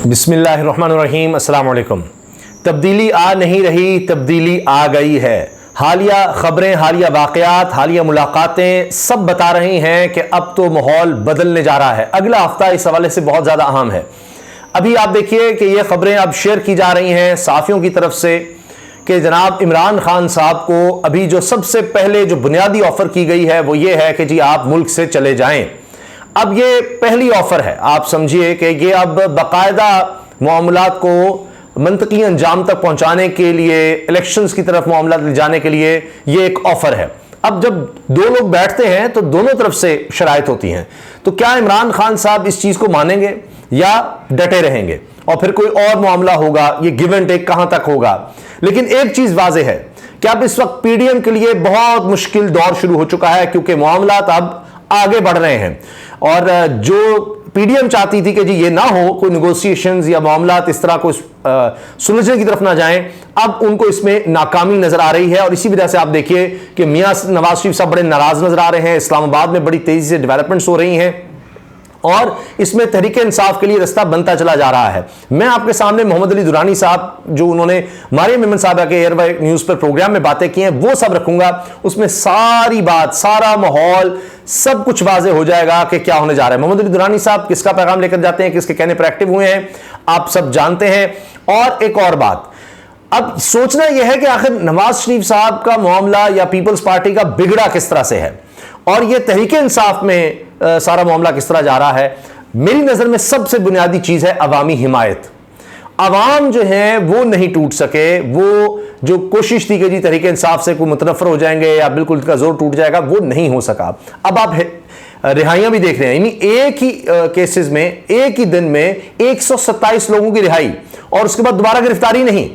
बिस्मिल्लाहिर्रहमानिर्रहीम, अस्सलाम वालेकुम। तब्दीली आ नहीं रही, तब्दीली आ गई है। हालिया खबरें, हालिया वाक़यात, हालिया मुलाकातें सब बता रही हैं कि अब तो माहौल बदलने जा रहा है। अगला हफ्ता इस हवाले से बहुत ज़्यादा अहम है। अभी आप देखिए कि ये खबरें अब शेयर की जा रही हैं सहाफ़ियों की तरफ से कि जनाब इमरान खान साहब को अभी जो सबसे पहले जो बुनियादी ऑफ़र की गई है वो ये है कि जी आप मुल्क से चले जाएं। अब ये पहली ऑफर है, आप समझिए कि ये अब बाकायदा मामलात को मंतकी अंजाम तक पहुंचाने के लिए, इलेक्शंस की तरफ मामलात ले जाने के लिए ये एक ऑफर है। अब जब दो लोग बैठते हैं तो दोनों तरफ से शराइत होती हैं, तो क्या इमरान खान साहब इस चीज को मानेंगे या डटे रहेंगे और फिर कोई और मामला होगा, ये गिव एंड टेक कहां तक होगा। लेकिन एक चीज वाज़ेह है कि अब इस वक्त पीडीएम के लिए बहुत मुश्किल दौर शुरू हो चुका है, क्योंकि मामलात अब आगे बढ़ रहे हैं और जो पीडीएम चाहती थी कि जी ये ना हो, कोई नेगोशिएशंस या मामलात इस तरह को सुलझने की तरफ ना जाएं, अब उनको इसमें नाकामी नजर आ रही है। और इसी वजह से आप देखिए कि मियां नवाज शरीफ साहब बड़े नाराज नजर आ रहे हैं। इस्लामाबाद में बड़ी तेजी से डेवलपमेंट्स हो रही हैं और इसमें तहरीक इंसाफ के लिए रास्ता बनता चला जा रहा है। मैं आपके सामने मोहम्मद अली दुरानी साहब, जो उन्होंने मरियम मेमन साहबा के एयरवाई न्यूज़ पर प्रोग्राम में बातें की हैं, वो सब रखूंगा। उसमें सारी बात, सारा माहौल, सब कुछ वाज़ेह हो जाएगा कि क्या होने जा रहा है। मोहम्मद अली दुरानी साहब किसका पैगाम लेकर जाते हैं, किसके कहने पर एक्टिव हुए हैं, आप सब जानते हैं। और एक और बात, अब सोचना यह है कि आखिर नवाज शरीफ साहब का मामला या पीपल्स पार्टी का बिगड़ा किस तरह से है और यह तहरीक इंसाफ में सारा मामला किस तरह जा रहा है। मेरी नजर में सबसे बुनियादी चीज है अवामी हिमायत। अवाम जो है वो नहीं टूट सके। वो जो कोशिश थी कि जी तहरीक इंसाफ से कोई मुतनफर हो जाएंगे या बिल्कुल इनका जोर टूट जाएगा, वो नहीं हो सका। अब आप रिहाइयां भी देख रहे हैं, यानी एक ही केसेस में एक ही दिन में 127 लोगों की रिहाई और उसके बाद दोबारा गिरफ्तारी नहीं।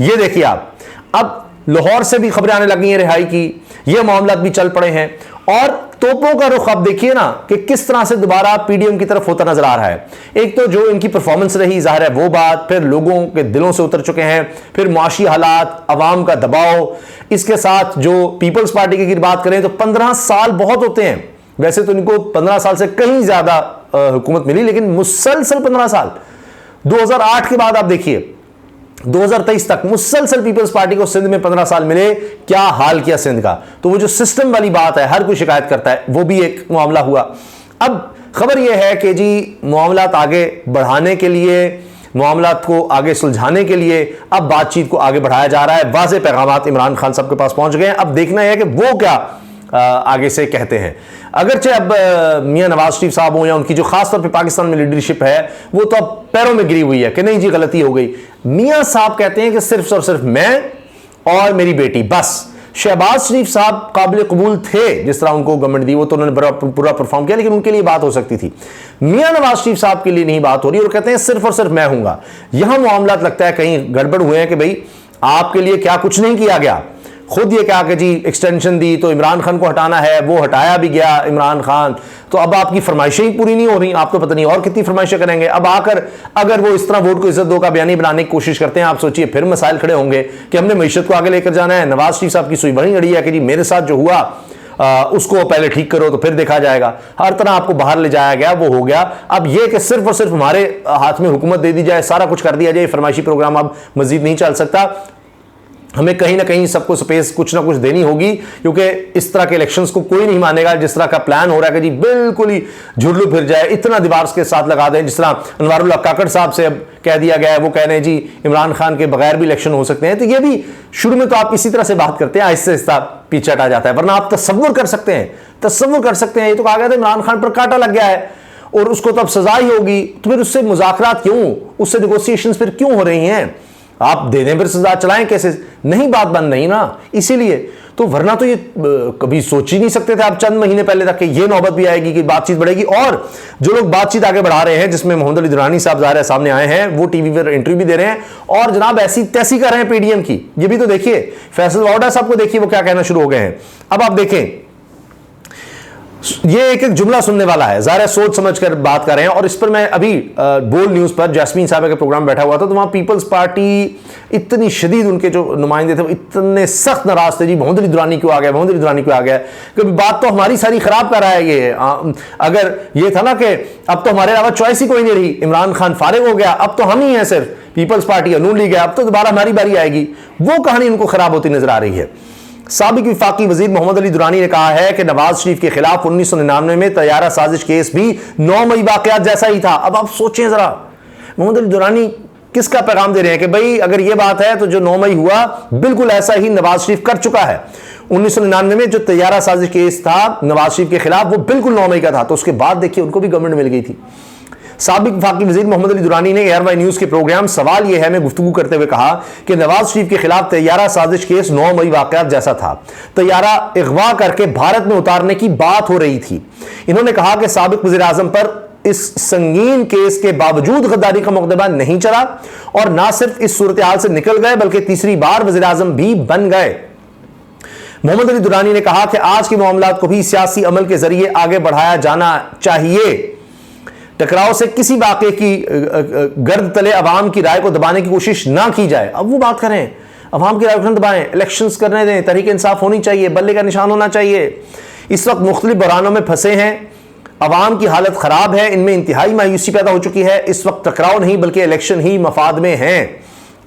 ये देखिए आप, अब लाहौर से भी खबरें आने लगी हैं रिहाई की, ये मामला भी चल पड़े हैं और तोपों का रुख अब देखिए ना कि किस तरह से दोबारा पीडीएम की तरफ होता नजर आ रहा है। एक तो जो इनकी परफॉर्मेंस रही, जाहिर है वो बात, फिर लोगों के दिलों से उतर चुके हैं, फिर माशी हालात, अवाम का दबाव, इसके साथ जो पीपल्स पार्टी की बात करें तो 15 साल बहुत होते हैं। वैसे तो इनको 15 साल से कहीं ज्यादा हुकूमत मिली, लेकिन मुसलसल 15 साल, 2008 के बाद आप देखिए 2023 तक मुसलसल पीपल्स पार्टी को सिंध में 15 साल मिले। क्या हाल किया सिंध का। तो वो जो सिस्टम वाली बात है, हर कोई शिकायत करता है, वो भी एक मामला हुआ। अब खबर यह है कि जी मामलात आगे बढ़ाने के लिए, मामलात को आगे सुलझाने के लिए अब बातचीत को आगे बढ़ाया जा रहा है। वाज़ेह पैगामात इमरान खान साहब के पास पहुंच गए हैं। अब देखना है कि वो क्या आगे से कहते हैं। अगरचे अब मियां नवाज शरीफ साहब हो या उनकी जो खास तौर पे पाकिस्तान में लीडरशिप है, वो तो अब पैरों में गिरी हुई है कि नहीं जी गलती हो गई। मियां साहब कहते हैं कि सिर्फ और सिर्फ मैं और मेरी बेटी बस। शहबाज शरीफ साहब काबिल कबूल थे, जिस तरह उनको गवर्नमेंट दी वो तो उन्होंने पूरा परफॉर्म किया, लेकिन उनके लिए बात हो सकती थी। मियां नवाज शरीफ साहब के लिए नहीं बात हो रही और कहते हैं सिर्फ और सिर्फ मैं हूंगा। यहां मामला लगता है कहीं गड़बड़ हुए हैं कि भाई आपके लिए क्या कुछ नहीं किया गया। खुद ये क्या कि जी एक्सटेंशन दी तो इमरान खान को हटाना है, वो हटाया भी गया इमरान खान, तो अब आपकी फरमाइशें ही पूरी नहीं हो रही, आप तो पता नहीं और कितनी फरमाइशें करेंगे। अब आकर अगर वो इस तरह वोट को इज्जत दो का बयानी बनाने की कोशिश करते हैं, आप सोचिए फिर मसाइल खड़े होंगे कि हमने मईशत को आगे लेकर जाना है। नवाज शरीफ साहब की सुई बनी अड़ी है कि जी मेरे साथ जो हुआ उसको पहले ठीक करो तो फिर देखा जाएगा। हर तरह आपको बाहर ले जाया गया, वो हो गया। अब ये कि सिर्फ और सिर्फ हमारे हाथ में हुकूमत दे दी जाए, सारा कुछ कर दिया जाए, फरमाइशी प्रोग्राम अब मजीद नहीं चल सकता। हमें कहीं ना कहीं सबको स्पेस कुछ ना कुछ देनी होगी, क्योंकि इस तरह के इलेक्शंस को कोई नहीं मानेगा जिस तरह का प्लान हो रहा है कि जी बिल्कुल ही झुरलू फिर जाए, इतना दीवार के साथ लगा दें। जिस तरह अनवारुल्लाह काकड़ साहब से अब कह दिया गया है, वो कह रहे हैं जी इमरान खान के बगैर भी इलेक्शन हो सकते हैं। तो ये भी शुरू में तो आप इसी तरह से बात करते हैं, आहिस्ता आहिस्ता पीछे हटा जाता है। वरना आप तसव्वुर कर सकते हैं, ये तो कहा गया था इमरान खान पर कांटा लग गया है और उसको तो अब सजा ही होगी, तो फिर उससे मुज़ाकरात क्यों, उससे नेगोशिएशंस फिर क्यों हो रही हैं। आप दे दें फिर सजा चलाएं, कैसे नहीं, बात बंद नहीं ना। इसीलिए तो वरना तो ये कभी सोच ही नहीं सकते थे आप चंद महीने पहले तक कि ये नौबत भी आएगी कि बातचीत बढ़ेगी। और जो लोग बातचीत आगे बढ़ा रहे हैं, जिसमें मोहम्मद अली दुरानी साहब ज़ाहिर है सामने आए हैं, वो टीवी पर इंटरव्यू भी दे रहे हैं और जनाब ऐसी तैसी कर रहे हैं पीडीएम की। ये भी तो देखिए, फैसल वाडा साहब को देखिए वो क्या कहना शुरू हो गए हैं। अब आप देखें ये एक एक जुमला सुनने वाला है, ज़ाहिर सोच समझ कर बात कर रहे हैं। और इस पर मैं अभी बोल्ड न्यूज़ पर जैस्मीन साहब के प्रोग्राम बैठा हुआ था, तो वहाँ पीपल्स पार्टी इतनी शदीद, उनके जो नुमाइंदे थे वो इतने सख्त नाराज थे, जी मोहम्मद अली दुरानी क्यों आ गया, मोहम्मद अली दुरानी क्यों आ गया। क्योंकि बात तो हमारी सारी खराब कर रहा है ये। अगर ये था ना कि अब तो हमारे अलावा चॉइस ही कोई नहीं रही, इमरान खान फारिग हो गया, अब तो हम ही हैं सिर्फ, पीपल्स पार्टी नून लीग है, अब तो दोबारा हमारी बारी आएगी, वो कहानी उनको खराब होती नजर आ रही है। साबिक वफाकी वजीर मोहम्मद अली दुरानी ने कहा है कि नवाज शरीफ के खिलाफ 1999 में तैयारा साजिश केस भी 9 मई वाकयात जैसा ही था। अब आप सोचें जरा, मोहम्मद अली दुरानी किसका पैगाम दे रहे हैं कि भाई अगर यह बात है तो जो 9 मई हुआ बिल्कुल ऐसा ही नवाज शरीफ कर चुका है। 1999 में जो तैयारा साजिश केस था नवाज शरीफ के खिलाफ वो बिल्कुल 9 मई का था, तो उसके बाद देखिए उनको भी गवर्नमेंट मिल गई थी। साबिक वफाकी वजीर मोहम्मद अली दुरानी ने एयरवाई न्यूज के प्रोग्राम सवाल यह है में गुफ्तगू करते हुए कहा कि नवाज शरीफ के खिलाफ तैयारा साजिश केस 9 मई वाकयात जैसा था। तैयारा अगवा करके भारत में उतारने की बात हो रही थी। इन्होंने कहा कि साबिक वजीर आजम पर इस संगीन केस के बावजूद गद्दारी का मुकदमा नहीं चला और ना सिर्फ इस सूरत हाल से निकल गए बल्कि तीसरी बार वजीर आजम भी बन गए। मोहम्मद अली दुरानी ने कहा कि आज के मामलात को भी सियासी अमल के जरिए आगे बढ़ाया जाना चाहिए। टकराव से किसी वाक़े की गर्द तले अवाम की राय को दबाने की कोशिश ना की जाए। अब वो बात करें, अवाम की राय को दबाएं, इलेक्शंस करने दें, तहरीक इंसाफ होनी चाहिए, बल्ले का निशान होना चाहिए। इस वक्त मुख्तलिफ बहरानों में फंसे हैं, अवाम की हालत ख़राब है, इनमें इंतहाई मायूसी पैदा हो चुकी है। इस वक्त टकराव नहीं बल्कि इलेक्शन ही मफाद में है।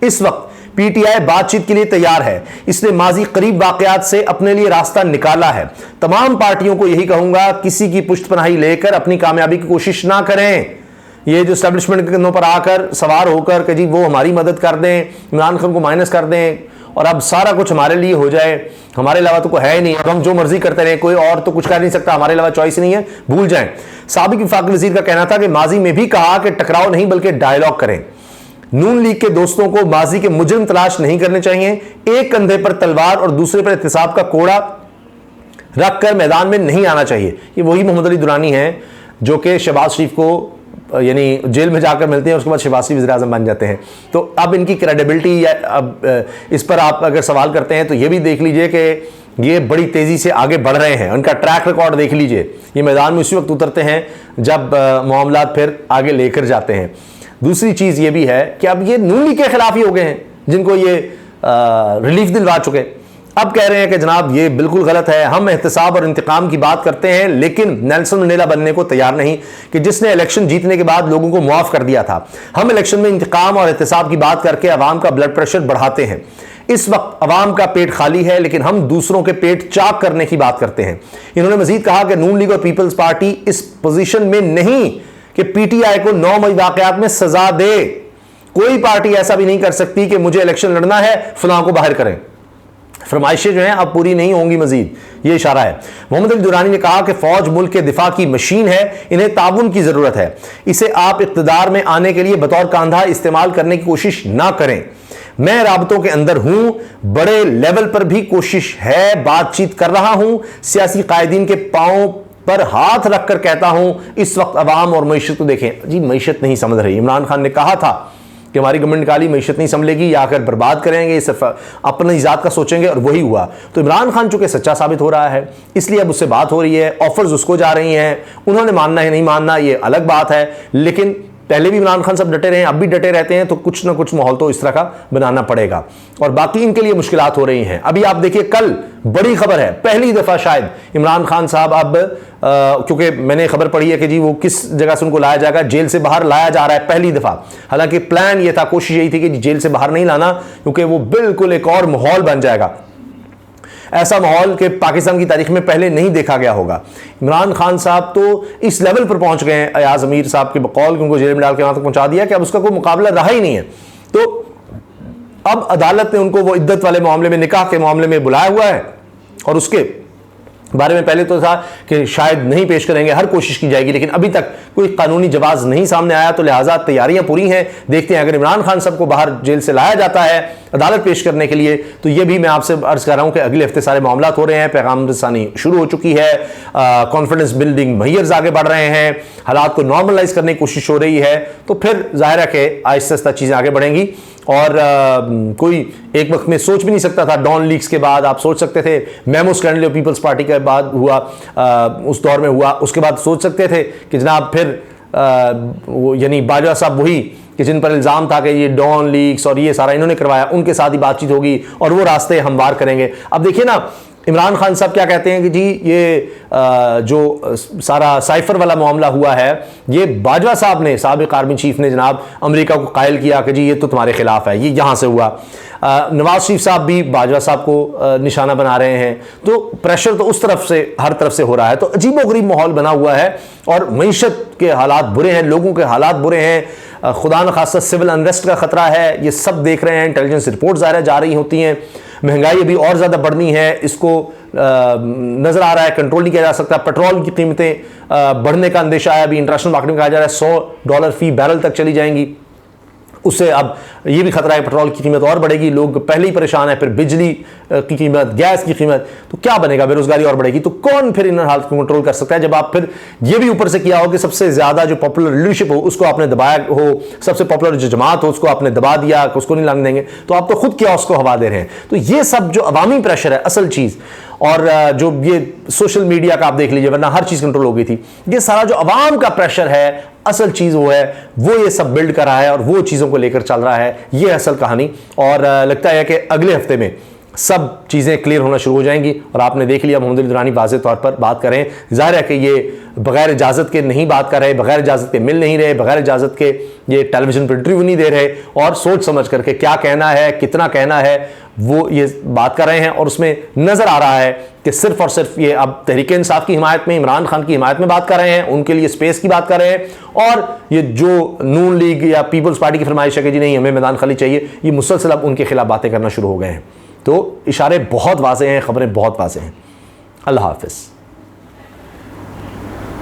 इस वक्त पीटीआई बातचीत के लिए तैयार है, इसने माजी करीब वाकयात से अपने लिए रास्ता निकाला है। तमाम पार्टियों को यही कहूंगा, किसी की पुष्टपनाही लेकर अपनी कामयाबी की कोशिश ना करें। ये जो एस्टेब्लिशमेंट के कंधों पर आकर सवार होकर कि जी वो हमारी मदद कर दें, इमरान खान को माइनस कर दें और अब सारा कुछ हमारे लिए हो जाए, हमारे अलावा तो कोई है ही नहीं, अब हम जो मर्जी करते रहे, कोई और तो कुछ कर नहीं सकता, हमारे अलावा चॉइस नहीं है, भूल जाएं। साबिक वफाकी वजीर का कहना था कि माजी में भी कहा कि टकराव नहीं बल्कि डायलॉग करें। नून लीग के दोस्तों को माजी के मुजरिम तलाश नहीं करने चाहिए। एक कंधे पर तलवार और दूसरे पर एहतिसाब का कोड़ा रखकर मैदान में नहीं आना चाहिए। ये वही मोहम्मद अली दुरानी हैं जो कि शहबाज शरीफ को यानी जेल में जाकर मिलते हैं, उसके बाद शहबाज शरीफ वज़ीर आज़म बन जाते हैं। तो अब इनकी क्रेडिबिलिटी या अब इस पर आप अगर सवाल करते हैं तो ये भी देख लीजिए कि ये बड़ी तेज़ी से आगे बढ़ रहे हैं, उनका ट्रैक रिकॉर्ड देख लीजिए। ये मैदान में उसी वक्त उतरते हैं जब मामलात फिर आगे लेकर जाते हैं। दूसरी चीज़ ये भी है कि अब ये नून लीग के खिलाफ ही हो गए हैं जिनको ये रिलीफ दिलवा चुके। अब कह रहे हैं कि जनाब ये बिल्कुल गलत है, हम एहतसाब और इंतकाम की बात करते हैं लेकिन नेल्सन मंडेला बनने को तैयार नहीं कि जिसने इलेक्शन जीतने के बाद लोगों को मुआफ कर दिया था। हम इलेक्शन में इंतकाम और एहतसाब की बात करके अवाम का ब्लड प्रेशर बढ़ाते हैं। इस वक्त अवाम का पेट खाली है लेकिन हम दूसरों के पेट चाक करने की बात करते हैं। इन्होंने मजीद कहा कि नून लीग और पीपल्स पार्टी इस पोजीशन में नहीं कि पीटीआई को 9 मई वाकयात में सजा दे। कोई पार्टी ऐसा भी नहीं कर सकती कि मुझे इलेक्शन लड़ना है फलां को बाहर करें। फरमाइशें जो हैं अब पूरी नहीं होंगी, मजीद ये इशारा है। मोहम्मद अली दुरानी ने कहा कि फौज मुल्क के दिफा की मशीन है, इन्हें ताउन की जरूरत है, इसे आप इख्तिदार में आने के लिए बतौर कांधा इस्तेमाल करने की कोशिश ना करें। मैं राबतों के अंदर हूं, बड़े लेवल पर भी कोशिश है, बातचीत कर रहा हूं, सियासी कायदीन के पांव पर हाथ रखकर कहता हूं इस वक्त अवाम और मईशत को देखें। जी मईशत नहीं समझ रही। इमरान खान ने कहा था कि हमारी गवर्नमेंट निकाली, मईशत नहीं संभलेगी, या आकर बर्बाद करेंगे, सिर्फ अपनी ज़ात का सोचेंगे, और वही हुआ। तो इमरान खान चूंकि सच्चा साबित हो रहा है इसलिए अब उससे बात हो रही है, ऑफर्स उसको जा रही हैं, उन्होंने मानना है नहीं मानना ये अलग बात है, लेकिन पहले भी इमरान खान सब डटे रहे हैं, अब भी डटे रहते हैं, तो कुछ ना कुछ माहौल तो इस तरह का बनाना पड़ेगा और बाकी इनके लिए मुश्किलात हो रही हैं। अभी आप देखिए कल बड़ी खबर है, पहली दफ़ा शायद इमरान खान साहब अब क्योंकि मैंने खबर पढ़ी है कि जी वो किस जगह से उनको लाया जाएगा, जेल से बाहर लाया जा रहा है पहली दफ़ा। हालांकि प्लान ये था, कोशिश यही थी कि जेल से बाहर नहीं लाना क्योंकि वो बिल्कुल एक और माहौल बन जाएगा, ऐसा माहौल कि पाकिस्तान की तारीख में पहले नहीं देखा गया होगा। इमरान खान साहब तो इस लेवल पर पहुंच गए हैं अयाज अमीर साहब के बकौल कि उनको जेल में डाल के वहां तक पहुंचा दिया कि अब उसका कोई मुकाबला रहा ही नहीं है। तो अब अदालत ने उनको वो इद्दत वाले मामले में, निकाह के मामले में बुलाया हुआ है और उसके बारे में पहले तो था कि शायद नहीं पेश करेंगे, हर कोशिश की जाएगी, लेकिन अभी तक कोई कानूनी जवाब नहीं सामने आया। तो लिहाजा तैयारियां पूरी हैं, देखते हैं अगर इमरान खान साहब को बाहर जेल से लाया जाता है अदालत पेश करने के लिए, तो ये भी मैं आपसे अर्ज कर रहा हूं कि अगले हफ्ते सारे मामला हो रहे हैं, पैगाम रसानी शुरू हो चुकी है, कॉन्फिडेंस बिल्डिंग मेजर्स आगे बढ़ रहे हैं, हालात को नॉर्मलाइज करने की कोशिश हो रही है, तो फिर जाहिर है कि आहिस्ता आहिस्ता चीज़ें आगे बढ़ेंगी और कोई एक वक्त में सोच भी नहीं सकता था। डॉन लीक्स के बाद आप सोच सकते थे, मेमो स्कैंडल पीपल्स पार्टी के बाद हुआ, उस दौर में हुआ, उसके बाद सोच सकते थे कि जनाब फिर वो यानी बाजवा साहब वही कि जिन पर इल्ज़ाम था कि ये डॉन लीक्स और ये सारा इन्होंने करवाया, उनके साथ ही बातचीत होगी और वो रास्ते हमवार करेंगे। अब देखिए ना, इमरान खान साहब क्या कहते हैं कि जी ये जो सारा साइफर वाला मामला हुआ है, ये बाजवा साहब ने, साबिक आर्मी चीफ ने जनाब अमेरिका को कायल किया कि जी ये तो तुम्हारे खिलाफ है, ये यहाँ से हुआ। नवाज शरीफ साहब भी बाजवा साहब को निशाना बना रहे हैं। तो प्रेशर तो उस तरफ से, हर तरफ से हो रहा है। तो अजीबोगरीब माहौल बना हुआ है और मईशत के हालात बुरे हैं, लोगों के हालात बुरे हैं, खुदा न खासा सिविल अनरेस्ट का खतरा है। ये सब देख रहे हैं, इंटेलिजेंस रिपोर्ट ज़ाहिर जा रही होती हैं। महंगाई अभी और ज़्यादा बढ़नी है, इसको नज़र आ रहा है, कंट्रोल नहीं किया जा सकता। पेट्रोल की कीमतें बढ़ने का अंदेशा है, अभी इंटरनेशनल मार्केट में कहा जा रहा है $100 फी बैरल तक चली जाएंगी। उससे अब ये भी खतरा है पेट्रोल की कीमत और बढ़ेगी, लोग पहले ही परेशान है, फिर बिजली की कीमत, गैस की कीमत, तो क्या बनेगा, बेरोजगारी और बढ़ेगी। तो कौन फिर इन हालत को कंट्रोल कर सकता है जब आप फिर ये भी ऊपर से किया हो कि सबसे ज्यादा जो पॉपुलर लीडरशिप हो उसको आपने दबाया हो, सबसे पॉपुलर जो जमात हो उसको आपने दबा दिया, उसको नहीं लाने देंगे, तो आप तो खुद क्या उसको हवा दे रहे हैं। तो ये सब जो अवामी प्रेशर है असल चीज, और जो ये सोशल मीडिया का आप देख लीजिए, वरना हर चीज कंट्रोल हो गई थी, ये सारा जो अवाम का प्रेशर है असल चीज वो है, वो ये सब बिल्ड कर रहा है और वो चीजों को लेकर चल रहा है, ये असल कहानी। और लगता है कि अगले हफ्ते में सब चीज़ें क्लियर होना शुरू हो जाएंगी। और आपने देख लिया मोहम्मद अली दुरानी वाज़ेह तौर पर बात करें, जाहिर है कि ये बगैर इजाज़त के नहीं बात कर रहे, बगैर इजाज़त के मिल नहीं रहे, बगैर इजाज़त के ये टेलीविजन पर इंटरव्यू नहीं दे रहे, और सोच समझ करके क्या कहना है, कितना कहना है, वो ये बात कर रहे हैं। और उसमें नज़र आ रहा है कि सिर्फ और सिर्फ ये अब तहरीक इंसाफ की हिमायत में, इमरान खान की हिमायत में बात कर रहे हैं, उनके लिए स्पेस की बात कर रहे हैं। और ये जो नून लीग या पीपल्स पार्टी की फरमाइश है कि जी नहीं हमें मैदान खाली चाहिए, ये मुसलसल अब उनके खिलाफ बातें करना शुरू हो गए हैं। तो इशारे बहुत वाज़ेह हैं, खबरें बहुत वाज़ेह हैं। अल्लाह हाफ़िज़।